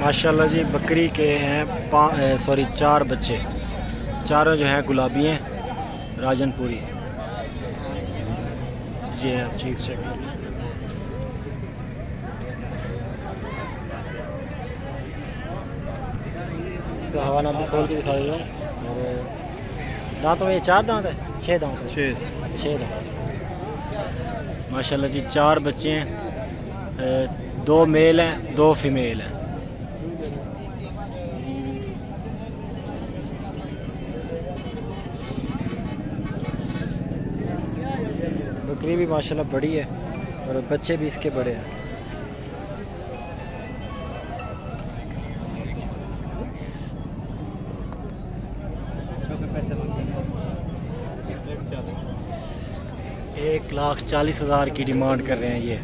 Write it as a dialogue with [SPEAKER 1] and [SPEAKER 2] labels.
[SPEAKER 1] माशाल्लाह जी बकरी के हैं चार बच्चे, चारों जो हैं गुलाबी हैं, राजनपुरी। ये है, आप चीज़ चेक कर लीजिए। इसका हवाना भी खोल के दिखा देगा। और दांतों में ये 4 दांत है, 6 दांत है, 6 दांत। माशाल्लाह जी 4 बच्चे हैं, 2 मेल हैं 2 फीमेल हैं। बकरी भी माशाल्लाह बड़ी है और बच्चे भी इसके बड़े हैं। $1,40,000 की डिमांड कर रहे हैं ये।